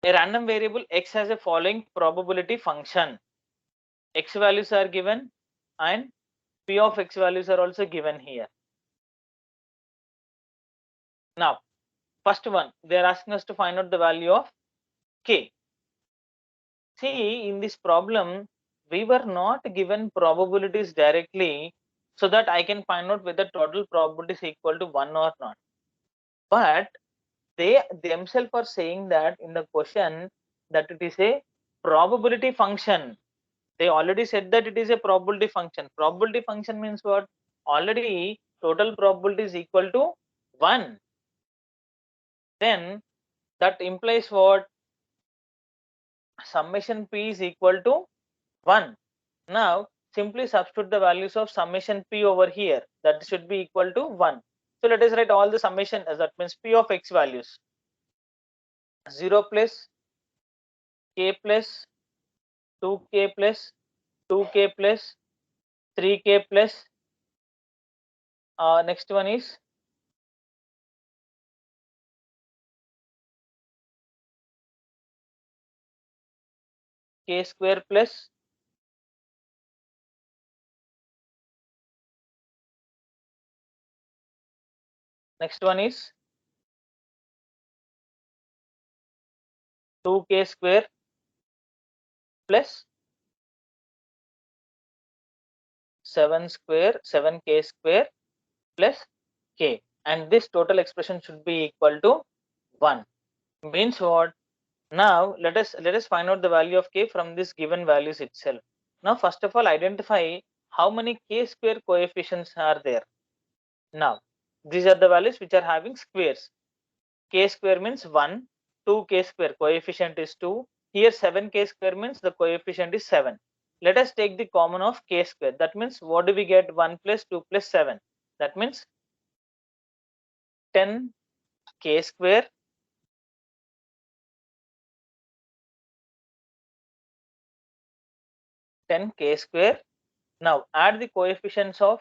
a random variable x has a following probability function. X values are given and p of x values are also given here. Now, first one, they are asking us to find out the value of k. See, in this problem, we were not given probabilities directly so that I can find out whether total probability is equal to 1 or not. But they themselves are saying that in the question that it is a probability function. They already said that it is a probability function. Probability function means what? Already total probability is equal to 1. Then that implies what? Summation p is equal to 1. Now simply substitute the values of summation p over here. That should be equal to 1. So let us write all the summation as that means p of x values 0 plus k plus 2k plus 2k plus 3k plus next one is k square plus next one is 2k square plus 7k square plus k, and this total expression should be equal to 1. Means what? Now let us find out the value of k from this given values itself. Now first of all identify how many k square coefficients are there. Now these are the values which are having squares. K square means 1, 2k square coefficient is 2. Here 7k square means the coefficient is 7. Let us take the common of k square. That means what do we get? 1 plus 2 plus 7. That means 10k square Now add the coefficients of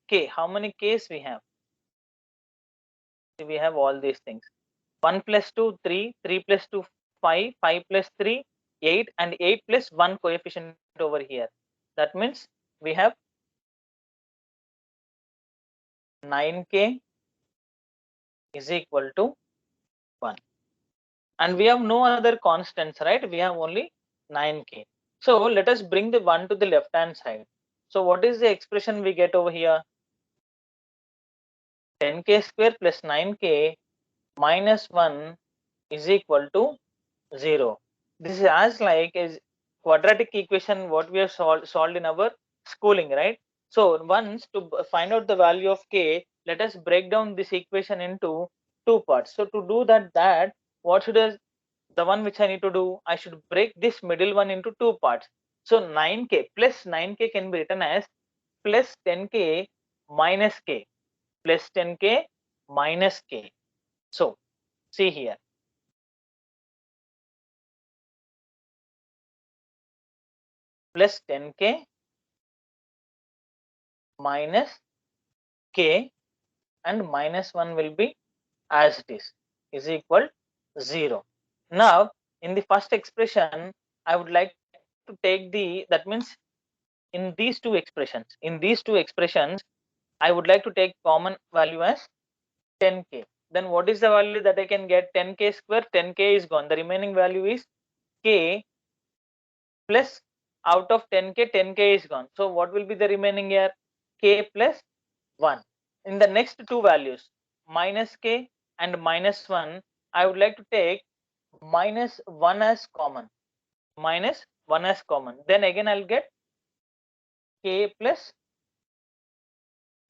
k. How many k's we have? We have all these things. 1 plus 2 3, 3 plus 2 5, 5 plus 3 8, and 8 plus 1 coefficient over here. That means we have 9k is equal to 1, and we have no other constants, right? We have only 9k. So let us bring the 1 to the left hand side. So what is the expression we get over here? 10k square plus 9k minus 1 is equal to 0. This is as like a quadratic equation what we have solved in our schooling, right? So once to find out the value of k, let us break down this equation into two parts. So to do that what should I, the one which I need to do, I should break this middle one into two parts. So 9k plus 9k can be written as plus 10k minus k, plus 10k minus k. So see here, plus 10k minus k, and minus 1 will be as it is equal 0. Now in the first expression I would like to take the, that means in these two expressions I would like to take common value as 10k. Then what is the value that I can get? 10k square, 10k is gone, the remaining value is k, plus out of 10k 10k is gone. So what will be the remaining here? K plus 1. In the next two values minus k and minus 1, I would like to take minus 1 as common, then again I'll get k plus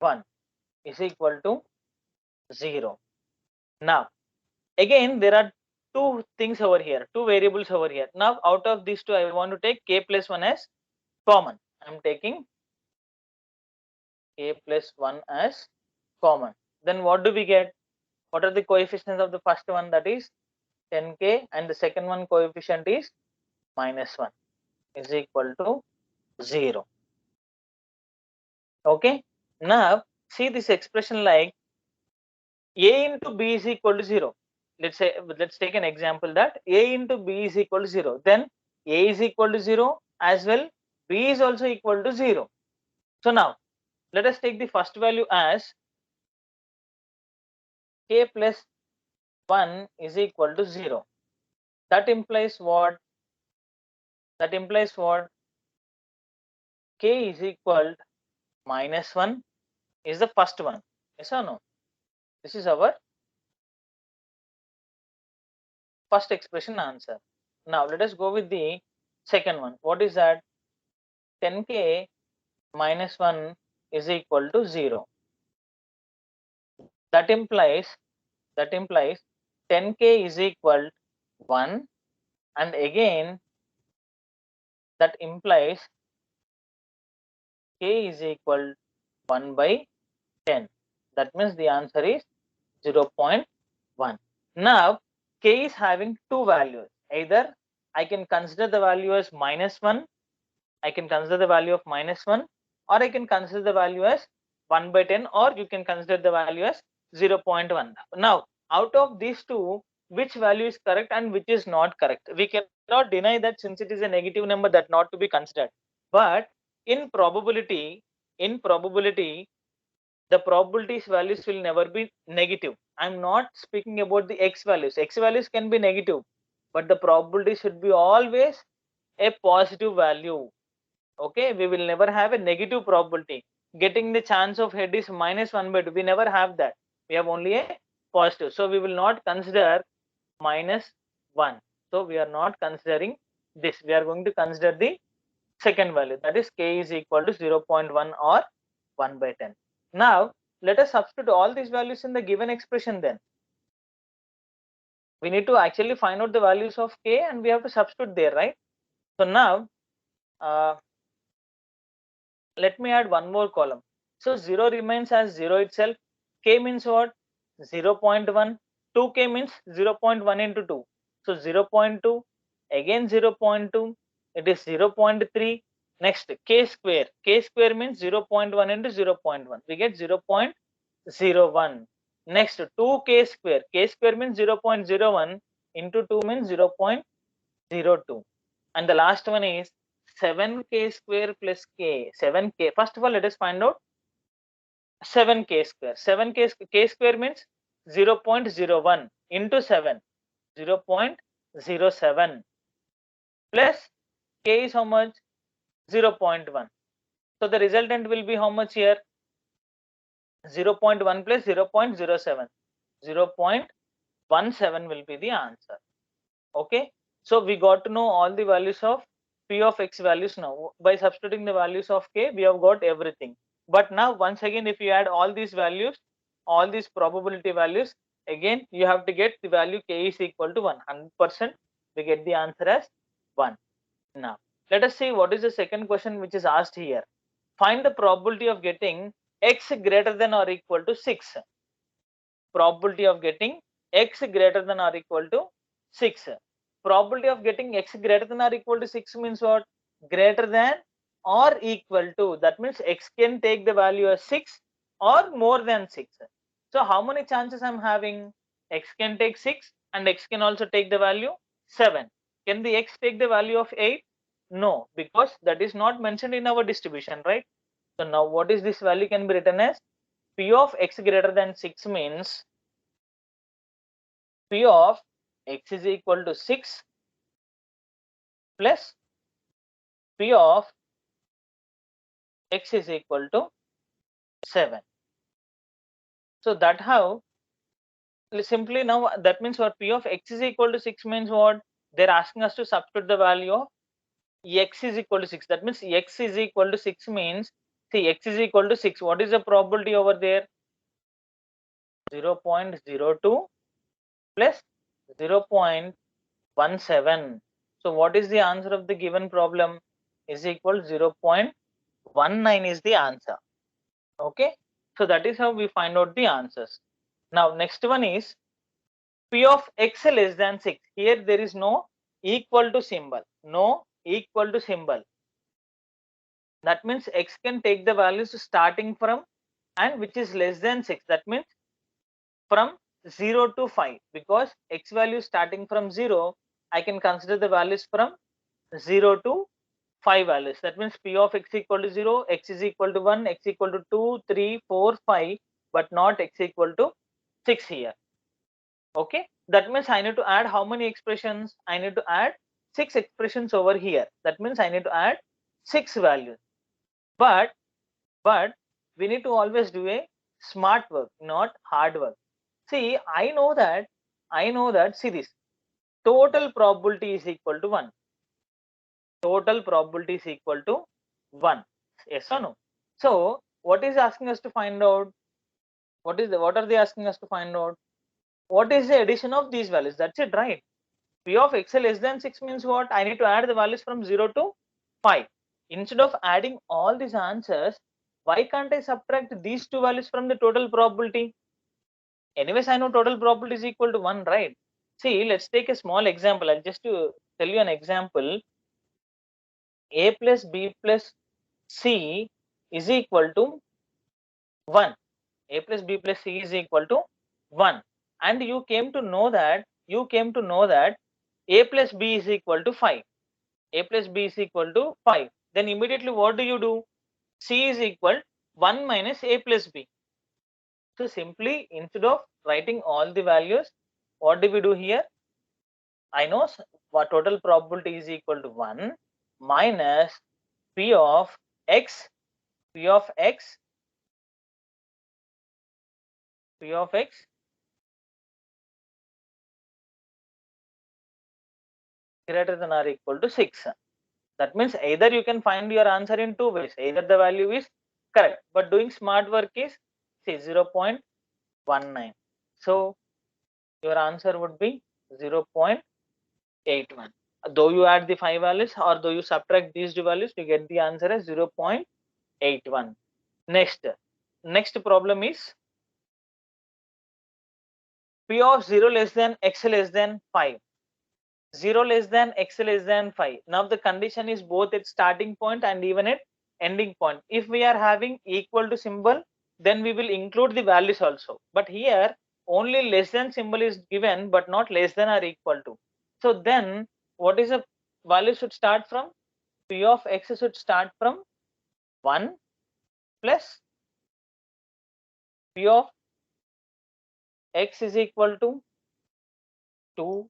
1 is equal to 0. Now again there are two things over here, two variables over here. Now out of these two I want to take k plus 1 as common. I'm taking k plus 1 as common. Then what do we get? What are the coefficients of the first one? That is 10k, and the second one coefficient is minus 1 is equal to 0. Okay. Now see this expression like a into b is equal to 0. let's take an example that a into b is equal to 0, then a is equal to 0 as well, b is also equal to 0. So now let us take the first value as k plus 1 is equal to 0. That implies what? That implies what? K is equal to minus 1 is the first one. Yes or no? This is our first expression answer. Now let us go with the second one. What is that? 10k minus 1 is equal to 0. That implies 10k is equal to 1, and again that implies k is equal to 1 by 10. That means the answer is 0.1. Now k is having two values. Either I can consider the value as minus 1, I can consider the value of minus 1, or I can consider the value as 1 by 10, or you can consider the value as 0.1. Now out of these two, which value is correct and which is not correct? We cannot deny that since it is a negative number, that not to be considered. But in probability, the probabilities values will never be negative. I'm not speaking about the x values. X values can be negative, but the probability should be always a positive value. Okay, we will never have a negative probability. Getting the chance of head is minus 1 by 2. We never have that. We have only a positive. So we will not consider minus 1. So we are not considering this. We are going to consider the second value, that is k is equal to 0.1 or 1 by 10. Now let us substitute all these values in the given expression. Then we need to actually find out the values of k and we have to substitute there, right? So now let me add one more column. So 0 remains as 0 itself. K means what? 0.1. 2k means 0.1 into 2. So 0.2, again 0.2, it is 0.3. Next, k square. K square means 0.1 into 0.1. We get 0.01. Next, 2k square. K square means 0.01 into 2 means 0.02. And the last one is 7k square plus k. 7k. First of all, let us find out 7k square. 7k k square means 0.01 into 7, 0.07, plus k is how much? 0.1. So the resultant will be how much here? 0.1 plus 0.07. 0.17 will be the answer. Okay. So we got to know all the values of p of x values now. By substituting the values of k, we have got everything. But now once again, if you add all these values, all these probability values, again you have to get the value k is equal to 100%. We get the answer as 1. Now let us see what is the second question which is asked here. Find the probability of getting x greater than or equal to 6. Probability of getting x greater than or equal to 6. Probability of getting x greater than or equal to 6 means what? Greater than or equal to. That means x can take the value as 6 or more than 6. So how many chances I'm having? X can take 6 and x can also take the value 7. Can the x take the value of 8? No, because that is not mentioned in our distribution, right? So now what is this value can be written as? P of x greater than 6 means P of x is equal to 6 plus P of x is equal to 7. So that how simply now that means what? P of x is equal to 6 means what? They're asking us to substitute the value of x is equal to 6. That means x is equal to 6 means, see, x is equal to 6. What is the probability over there? 0.02 plus 0.17. So what is the answer of the given problem? Is equal to 0.19 is the answer. Okay, so that is how we find out the answers. Now next one is P of x less than 6. Here there is no equal to symbol. No equal to symbol. That means x can take the values starting from and which is less than 6. That means from 0 to 5, because x value starting from 0, I can consider the values from 0 to 5 values. That means p of x equal to 0, x is equal to 1, x equal to 2, 3, 4, 5, but not x equal to 6 here. Okay, that means I need to add how many expressions? I need to add 6 expressions over here. That means I need to add 6 values. But we need to always do a smart work, not hard work. See, I know that, see this, total probability is equal to 1. Total probability is equal to 1. Yes or no? So, what is asking us to find out? What are they asking us to find out? What is the addition of these values? That's it, right? P of x less than 6 means what? I need to add the values from 0 to 5. Instead of adding all these answers, why can't I subtract these two values from the total probability? Anyways, I know total probability is equal to 1, right? See, let's take a small example. I'll just tell you an example. A plus B plus C is equal to 1. A plus B plus C is equal to 1. And you came to know that A plus B is equal to 5. A plus B is equal to 5. Then immediately what do? C is equal 1 minus A plus B. So simply, instead of writing all the values, what do we do here? I know what total probability is equal to 1 minus P of x, P of x, P of x greater than or equal to 6. That means either you can find your answer in two ways. Either the value is correct, but doing smart work is, say, 0.19. So your answer would be 0.81. Though you add the 5 values or though you subtract these two values, you get the answer as 0.81. Next problem is P of 0 less than x less than 5. 0 less than x less than 5. Now the condition is both at starting point and even at ending point. If we are having equal to symbol, then we will include the values also. But here only less than symbol is given, but not less than or equal to. So then what is the value should start from? P of x should start from 1 plus P of x is equal to 2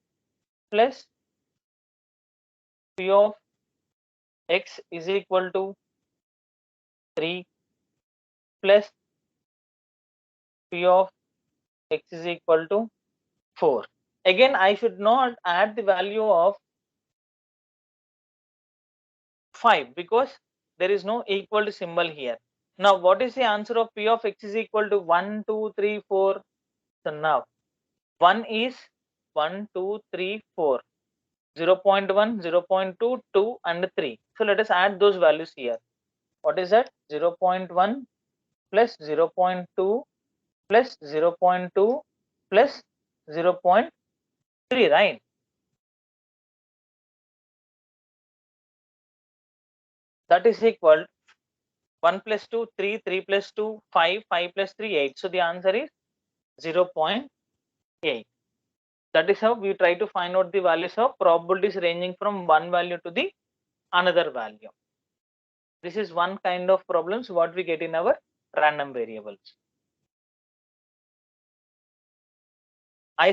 plus P of x is equal to 3 plus P of x is equal to 4. Again, I should not add the value of 5 because there is no equal to symbol here. Now, what is the answer of P of x is equal to 1, 2, 3, 4? So now 1 is 1, 2, 3, 4. 0.1, 0.2, 2 and 3. So let us add those values here. What is that? 0.1 plus 0.2 plus 0.2 plus 0.3, right? That is equal 1 plus 2, 3, 3 plus 2, 5, 5 plus 3, 8. So the answer is 0.8. That is how we try to find out the values of probabilities ranging from one value to the another value. This is one kind of problems what we get in our random variables. I